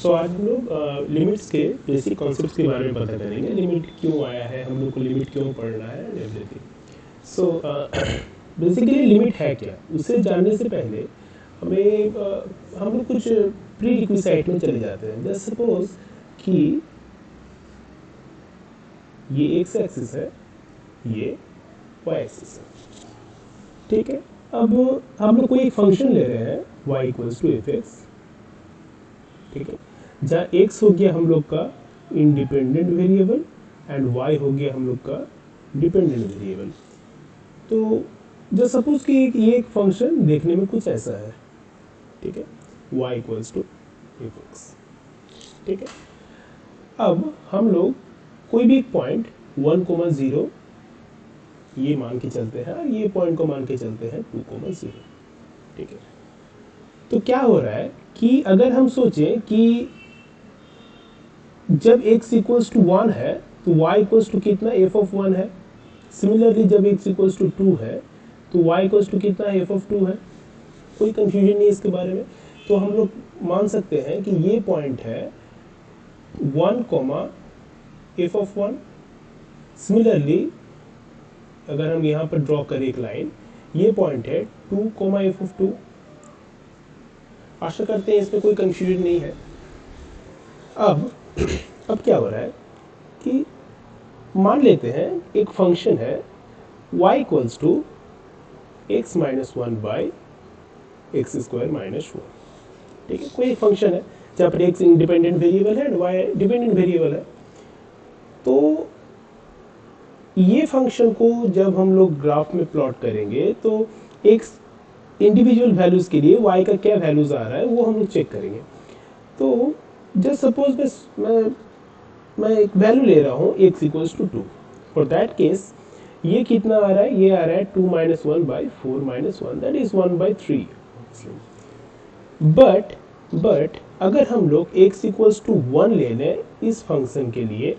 सो आज हम लोग लिमिट्स के बेसिक कॉन्सेप्ट्स के बारे में पता करेंगे। लिमिट क्यों आया है, हम लोग को लिमिट क्यों पढ़ना है and everything. So basically limit है क्या, उसे जानने से पहले हमें हम लोग कुछ प्री रिक्विसाइट में चले जाते हैं। जस्ट सपोज कि ये एक्स एक्सिस है, ये वाई एक्सिस है, ठीक है। अब हम लोग कोई एक फंक्शन ले रहे हैं y equals to F X, ठीक है, जहाँ x हो गया हम लोग का इंडिपेंडेंट वेरिएबल एंड y हो गया हम लोग का डिपेंडेंट वेरिएबल। तो जब सपोज कि ये एक फंक्शन देखने में कुछ ऐसा है, ठीक है, y equals to F X, ठीक है। अब हम लोग कोई भी एक पॉइंट 1,0 ये मान के चलते हैं और ये पॉइंट को मान के चलते हैं 2,0, ठीक है। तो क्या हो रहा है कि अगर हम सोचें कि जब x इक्वल्स टू 1 है तो y इक्वल्स टू कितना f ऑफ 1 है। सिमिलरली जब x इक्वल्स टू 2 है तो y इक्वल्स टू कितना f ऑफ 2 है। कोई कंफ्यूजन नहीं है इसके बारे में। तो हम लोग मान सकते हैं कि ये पॉइंट है 1, f ऑफ 1। सिमिलरली अगर हम यहाँ पर ड्रॉ करें एक लाइन, ये पॉइंट है 2, f ऑफ 2। आशा करते हैं इसमें कोई कंफ्यूजन नहीं है। अब क्या हो रहा है कि मान लेते हैं एक फंक्शन है y equals to x minus 1 by X square minus 1, ठीक है। कोई एक फंक्शन है जहाँ पर x इंडिपेंडेंट वेरिएबल है एंड y डिपेंडेंट वेरिएबल है। तो ये फंक्शन को जब हम लोग ग्राफ में प्लॉट करेंगे तो एक इंडिविजुअल वैल्यूज के लिए y का क्या वैल्यूज आ रहा है वो हम लोग चेक करेंगे। तो जस्ट सपोज मैं एक वैल्यू ले रहा हूँ x equals to 2। For that case ये कितना आ रहा है, ये आ रहा है 2 minus 1 by 4 minus 1, that is 1 by 3। But अगर हम लोग x इक्वल्स टू 1 ले लें इस फंक्शन के लिए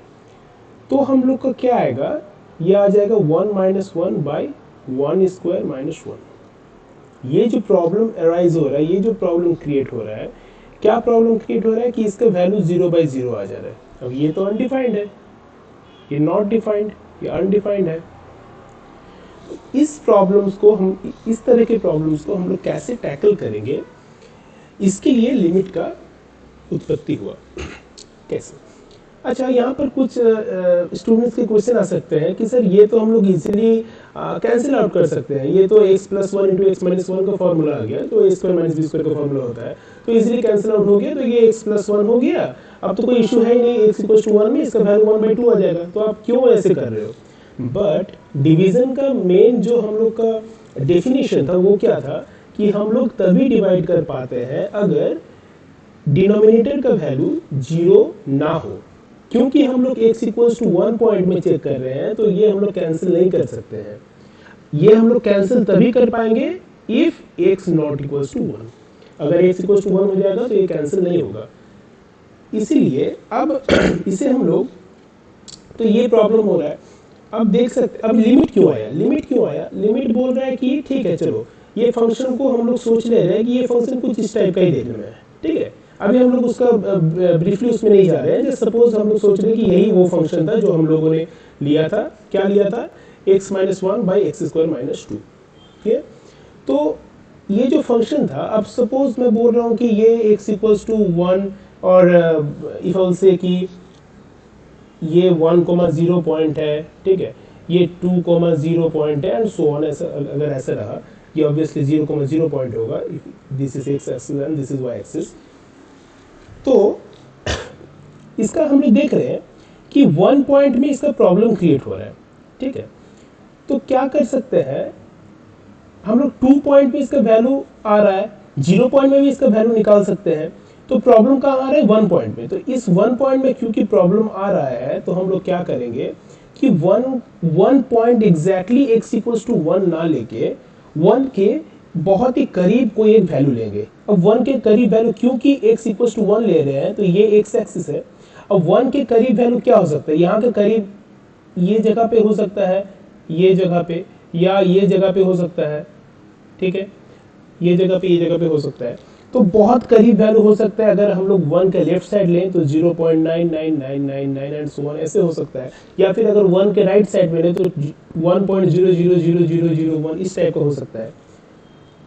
तो हम लोग का क्या आएगा, ये आ जाएगा 1 माइनस 1 बाई 1 स्क्वायर माइनस 1। ये जो प्रॉब्लम अराइज हो रहा है, ये जो प्रॉब्लम क्रिएट हो रहा है, क्या प्रॉब्लम क्रिएट हो रहा है कि इसका वैल्यू 0 बाई 0 आ जा रहा है। अब ये तो अनडिफाइंड है, ये नॉट डिफाइंड, ये अनडिफाइंड है। इस प्रॉब्लम्स को हम, इस तरह के प्रॉब्लम्स को हम लोग कैसे टैकल करेंगे, इसके लिए लिमिट का उत्पत्ति हुआ। कैसे? अच्छा, यहाँ पर कुछ स्टूडेंट्स के क्वेश्चन आ सकते हैं कि सर ये तो हम लोग इजीली कैंसिल आउट कर सकते हैं, ये तो x plus 1 into X minus 1 का फॉर्मूला आ गया, तो a square minus B square का फॉर्मूला होता है, तो इजीली कैंसिल आउट हो गया, तो ये x प्लस 1 हो गया, अब तो कोई इशू है ही नहीं, x इक्वल्स टू 1 में इसका वैल्यू 1/2 आ जाएगा। तो आप क्यों ऐसे कर रहे हो? बट डिवीजन का मेन जो हम लोग का डेफिनेशन था वो क्या था कि हम लोग तभी डिवाइड कर पाते हैं अगर डिनोमिनेटर का वैल्यू 0 ना हो। क्योंकि हम लोग x इक्वल्स टू 1 पॉइंट में चेक कर रहे हैं तो ये हम लोग कैंसिल नहीं कर सकते हैं। ये हम लोग कैंसिल तभी कर पाएंगे if x not equals to 1। अगर x इक्वल्स टू 1 हो जाएगा तो ये कैंसिल नहीं होगा। इसीलिए अब इसे हम लोग, तो ये प्रॉब्लम हो रहा है। अब देख सकते, अब लिमिट क्यों आया, लिमिट बोल रहा है कि ठीक है चलो ये फंक्शन को हम लोग सोच ले रहे हैं कि ये फंक्शन कुछ इस टाइप का ही देखने में है, ठीक है। अभी हम लोग उसका ब्रीफली उसमें नहीं जा रहे हैं। जैसे सपोज हम लोग सोच रहे हैं कि यही वो फंक्शन था जो हम लोगों ने लिया था। क्या लिया था? x minus 1 by X square minus 2, ठीक है। तो ये जो फंक्शन था, अब सपोज मैं बोल रहा हूँ कि ये x इक्वल्स टू 1 और इफ ऑल से कि ये 1,0 पॉइंट है, ठीक है, ये 2,0 पॉइंट है एंड सो ऑन। ऐसा अगर ऐसा रहा, ये ऑब्वियसली 0,0 पॉइंट होगा। This is x axis and this is y axis. तो इसका हम लोग देख रहे हैं कि 1 पॉइंट में इसका प्रॉब्लम क्रिएट हो रहा है, ठीक है। तो क्या कर सकते हैं हम लोग, 2 पॉइंट में इसका वैल्यू आ रहा है, 0 पॉइंट में भी इसका वैल्यू निकाल सकते हैं। तो प्रॉब्लम कहाँ आ रहा है? 1 पॉइंट में। तो इस 1 पॉइंट में क्योंकि प्रॉब्लम आ रहा है तो हम लोग क्या करेंगे कि 1 point exactly x equals to 1 ना लेके 1 के बहुत ही करीब कोई एक वैल्यू लेंगे। अब 1 के करीब वैल्यू, क्योंकि x इक्वल्स टू 1 ले रहे हैं तो ये x एक्सिस है। अब 1 के करीब वैल्यू क्या हो सकता है? यहाँ के करीब ये जगह पे हो सकता है, ये जगह पे, या ये जगह पे हो सकता है, ठीक है, ये जगह पे हो सकता है। तो बहुत करीब वैल्यू हो सकता है। अगर हम लोग 1 का लेफ्ट साइड लें तो 0.99999 एंड सो ऑन ऐसे हो सकता है, या फिर अगर 1 के राइट साइड में लें तो 1.000001 इस टाइप का हो सकता है।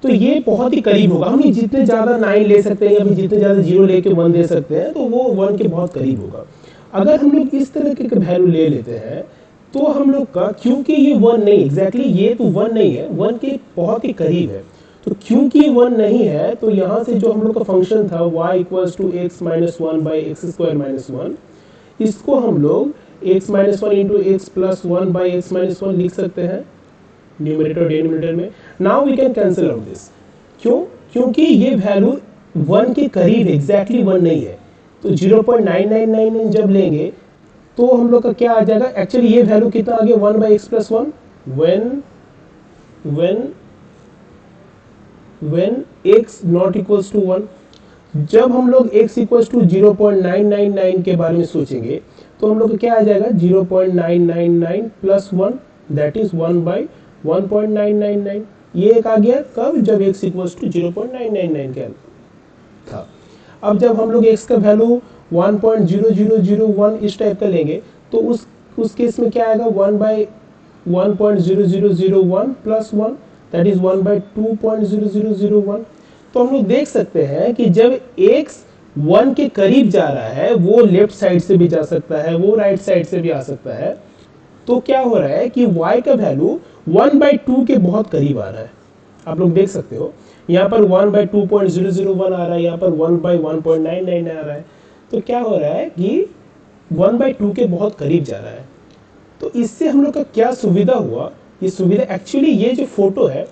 तो ये बहुत ही करीब होगा। हम जितने ज्यादा 9 ले सकते हैं या फिर जितने ज्यादा 0 लेके 1 दे सकते हैं तो वो 1 के बहुत करीब होगा। अगर हम लोग इस तरह के वैल्यू ले लेते हैं तो हम लोग का, क्योंकि ये 1 नहीं एग्जैक्टली ये तो 1 नहीं है, 1 के बहुत ही करीब है, तो क्योंकि 1 नहीं है तो यहाँ से जो हम लोग का फंक्शन था y equals to x minus 1 by X square minus 1, इसको हम लोग x minus 1 into X plus 1 by X minus 1 लिख सकते हैं न्यूमरेटर डिनोमिनेटर में। Now we can cancel out this. क्यों? क्योंकि ये वैल्यू 1 के करीब एग्जैक्टली 1 नहीं है, तो 0.9999 जब लेंगे तो हम लोग का क्या आ जाएगा, एक्चुअली ये वैल्यू कितना आ गया 1 by x plus 1 when x not equals to 1। जब हम लोग x equals to 0.999 के बारे में सोचेंगे तो हम लोग को क्या आ जाएगा 0.999 प्लस 1 दैट इज 1 बाई 1.999। ये एक आ गया कब, जब x equals to 0.999 के था। अब जब हम लोग x का वैल्यू 1.0001 इस टाइप का लेंगे तो उस केस में क्या आएगा 1 by 1.0001 plus 1 that is 1 by 2.0001। तो हम लोग देख सकते हैं कि जब x 1 के करीब जा रहा है, वो लेफ्ट साइड से भी जा सकता है, वो राइट साइड से भी आ सकता है, तो क्या हो रहा है कि y का वैल्यू 1 बाई 2 के बहुत करीब आ रहा है। आप लोग देख सकते हो यहाँ पर 1 बाई 2.001 आ रहा है, यहाँ पर 1 बाई 1.99 आ रहा है। तो क्या हो रहा है कि 1 बाई 2 के बहुत करीब जा रहा है। तो इससे हम लोग का क्या सुविधा हुआ, ये सुविधा एक्चुअली ये जो फोटो है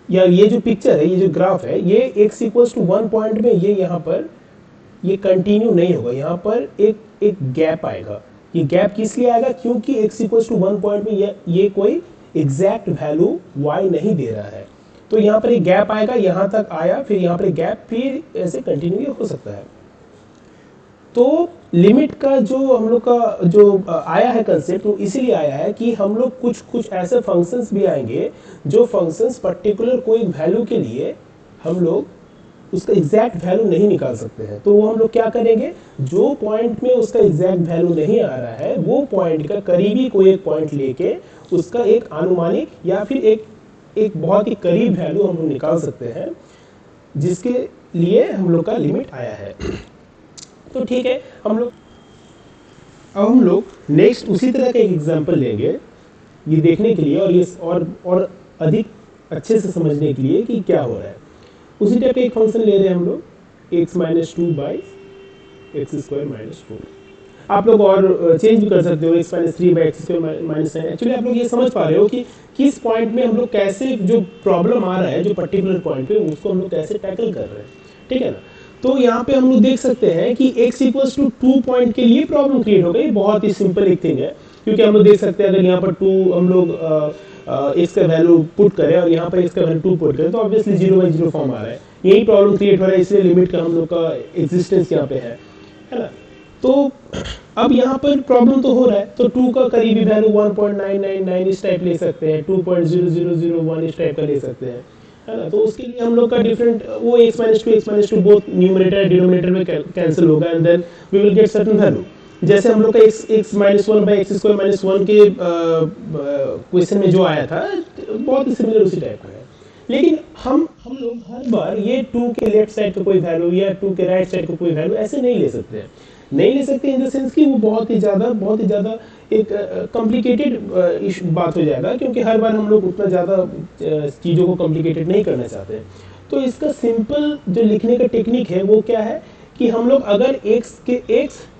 या ये जो पिक्चर है, ये जो ग्राफ है, ये x इक्वल्स टू 1 पॉइंट में ये यहाँ पर ये कंटिन्यू नहीं होगा, यहाँ पर एक गैप आएगा। ये गैप किस लिए आएगा, क्योंकि x इक्वल्स टू 1 पॉइंट में ये कोई एग्जैक्ट वैल्यू y नहीं दे रहा है, तो यहाँ पर एक गैप आएगा, यहाँ तक आया, फिर यहाँ पर एक गैप, फिर ऐसे कंटिन्यू हो सकता है। तो लिमिट का जो हम लोग का जो आया है कंसेप्ट, वो इसीलिए आया है कि हम लोग कुछ ऐसे फंक्शंस भी आएंगे जो फंक्शंस पर्टिकुलर कोई वैल्यू के लिए हम लोग उसका एग्जैक्ट वैल्यू नहीं निकाल सकते हैं। तो वो हम लोग क्या करेंगे, जो पॉइंट में उसका एग्जैक्ट वैल्यू नहीं आ रहा है, वो पॉइंट का करीबी कोई एक पॉइंट लेके उसका एक अनुमानिक या फिर एक बहुत ही करीब वैल्यू हम लोग निकाल सकते हैं, जिसके लिए हम लोग का लिमिट आया है। तो ठीक है, अब हम लोग नेक्स्ट उसी तरह का एक एग्जांपल लेंगे ये देखने के लिए, और ये और अधिक अच्छे से समझने के लिए कि क्या हो रहा है। उसी टाइप का एक फंक्शन ले रहे हैं हम लोग x minus 2 by X square minus 4। आप लोग और चेंज भी कर सकते हो, x minus 3 by X square minus 9। Actually आप लोग ये समझ पा रहे हो कि किस पॉइंट में हम लोग कैसे, जो प्रॉब्लम आ रहा है जो पर्टिकुलर पॉइंट पे, उसको हम लोग कैसे टैकल कर रहे हैं, ठीक है ना। तो यहाँ पे हम लोग देख सकते हैं कि x इक्वल्स टू 2 पॉइंट के लिए प्रॉब्लम क्रिएट हो गई। बहुत ही सिंपल एक थिंग है, क्योंकि हम लोग देख सकते हैं अगर यहाँ पर 2 हम लोग x का वैल्यू पुट करें और यहाँ पर x का वैल्यू 2 पुट करें तो ऑब्वियसली 0 बाई 0 फॉर्म आ रहा है। यही प्रॉब्लम क्रिएट हो रहा है, इसलिए लिमिट का हम लोग का एग्जिस्टेंस यहाँ पे है ना। तो अब यहाँ पर प्रॉब्लम तो हो रहा है, तो 2 का करीबी वैल्यू 1.999 इस टाइप ले सकते हैं, 2.0001 इस टाइप का ले सकते हैं, है ना। तो उसके लिए हम लोग का डिफरेंट वो x minus two both numerator and denominator में कैंसिल होगा, and then we will get certain value. जैसे हम लोग का x minus 1 by X square minus 1 के क्वेश्चन में जो आया था, बहुत ही सिमिलर उसी टाइप का है। लेकिन हम लोग हर बार ये 2 के लेफ्ट साइड का कोई वैल्यू या 2 के राइट साइड का कोई वैल्यू ऐसे नहीं ले सकते हैं, नहीं ले सकते इन द सेंस कि वो बहुत ही ज़्यादा एक कॉम्प्लिकेटेड बात हो जाएगा, क्योंकि हर बार हम लोग उतना ज़्यादा चीज़ों को कॉम्प्लिकेटेड नहीं करना चाहते हैं। तो इसका सिंपल जो लिखने का टेक्निक है वो क्या है कि हम लोग अगर x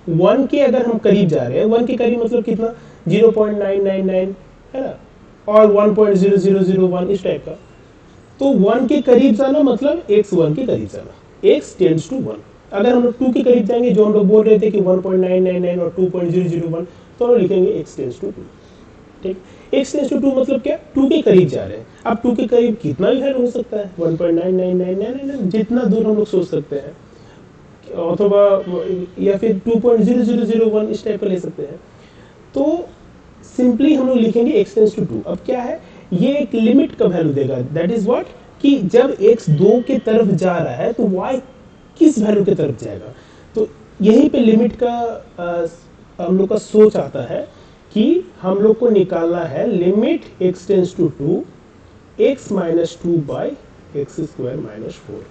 1 के अगर हम करीब जा रहे हैं, 1 के करीब मतलब कितना 0.999 है ना, और 1.0001 इस टाइप का, तो 1 के करीब जाना मतलब x 1 के करीब जाना, x टेंड्स टू 1। अगर हम लोग 2 के करीब जाएंगे, जो हम लोग बोल रहे थे कि 1.999 और 2.001, तो हम लोग लिखेंगे x टेंड्स टू 2। ठीक, x टेंड्स टू 2 मतलब क्या, 2 के करीब जा रहे हैं। अब 2 के करीब कितना भी वैल्यू हो सकता है, 1.99999, जितना दूर हम लोग सोच सकते हैं, अथवा या फिर 2.0001 इस टाइप का ले सकते हैं। तो सिंपली हम लोग लिखेंगे x टेंड्स टू 2। अब क्या है, ये एक लिमिट का वैल्यू देगा, दैट इज व्हाट, कि जब x 2 के तरफ जा रहा है तो y किस वैल्यू की तरफ जाएगा। तो यहीं पे लिमिट का हम लोग का सोच आता है कि हम लोग को निकालना है limit x tends to 2 x minus 2 by X square minus 4।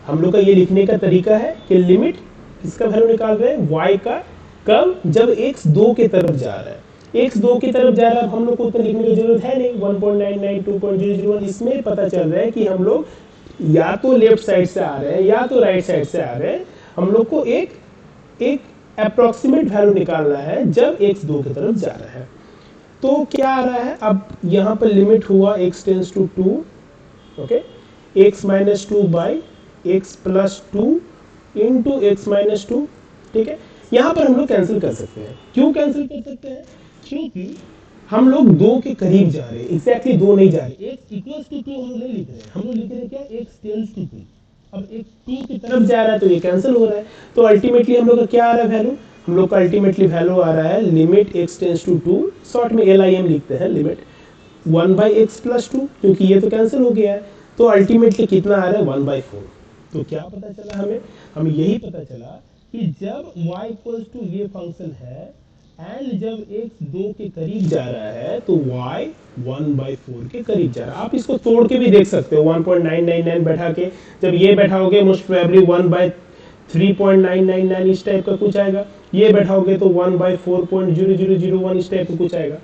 हम लोग का ये लिखने का तरीका है कि लिमिट किसका वैल्यू निकाल रहे हैं, y का, कब, जब x 2 की तरफ जा रहा है। x 2 की तरफ जा रहा है, हम लोग को उतना लिखने की जरूरत है नहीं, 1.99 2.001 इसमें पता चल रहा है कि हम लोग या तो लेफ्ट साइड से आ रहे हैं या तो राइट साइड से आ रहे हैं। हम लोग को एक अप्रोक्सीमेट वैल्यू निकालना है जब x 2 की तरफ जा रहा है। तो क्या आ रहा है, अब यहाँ पर लिमिट हुआ x tends to 2, okay, x minus 2 by x plus 2 into X minus 2, ठीक है। यहाँ पर हम लोग कैंसिल कर सकते हैं। क्यों कैंसिल कर सकते हैं, क्योंकि हम लोग 2 के करीब जा रहे हैं, एग्जैक्टली 2 नहीं जा रहे, x इक्वल्स टू 2 हम लोग नहीं लिख रहे हैं, हम लोग लिख रहे हैं क्या, x टेंस टू 2। अब एक 2 की तरफ जा रहा है तो ये कैंसिल हो रहा है। तो अल्टीमेटली हम लोग का क्या आ रहा है वैल्यू, हम लोग का अल्टीमेटली वैल्यू आ रहा है limit x tends to 2, short में LIM लिखते हैं, लिमिट 1 बाई एक्स प्लस 2, क्योंकि ये तो कैंसिल हो गया है। तो अल्टीमेटली कितना आ रहा है, 1/4। तो क्या पता चला हमें यही पता चला कि जब y इक्वल्स टू ये फंक्शन है एंड जब x 2 के करीब जा रहा है तो y 1/4 के करीब जा रहा है। आप इसको तोड़ के भी देख सकते हो, 1.999 बैठा के जब ये बैठाओगे मोस्ट प्रोबेबली 1/3.999 इस टाइप का कुछ आएगा, ये बैठाओगे तो 1/4.0001 इस टाइप का कुछ आएगा।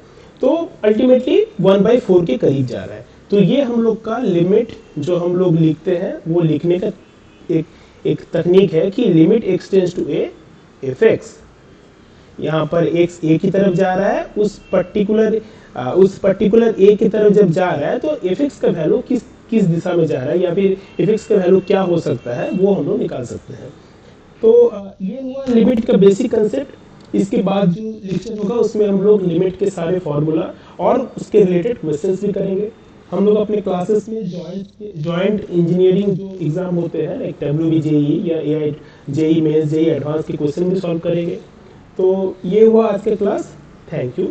तो अल्टीमेटली 1/4 के करीब जा रहा है। तो ये हम लोग का लिमिट जो हम लोग लिखते हैं वो लिखने का एक तकनीक है कि limit x tends to a F X, यहाँ पर x a की तरफ जा रहा है, उस पर्टिकुलर a की तरफ जब जा रहा है तो एफ एक्स का वैल्यू किस दिशा में जा रहा है या फिर एफ एक्स का वैल्यू क्या हो सकता है वो हम लोग निकाल सकते हैं। तो ये हुआ लिमिट का बेसिक कंसेप्ट। इसके बाद जो लेक्चर होगा उसमें हम लोग लिमिट के सारे फॉर्मूला और उसके रिलेटेड क्वेश्चंस भी करेंगे। हम लोग अपने क्लासेस में जॉइंट इंजीनियरिंग जो एग्जाम होते हैं लाइक WBJE या AI JEE Mains JEE advance के क्वेश्चन भी सॉल्व करेंगे। तो ये हुआ आज का क्लास। Thank you.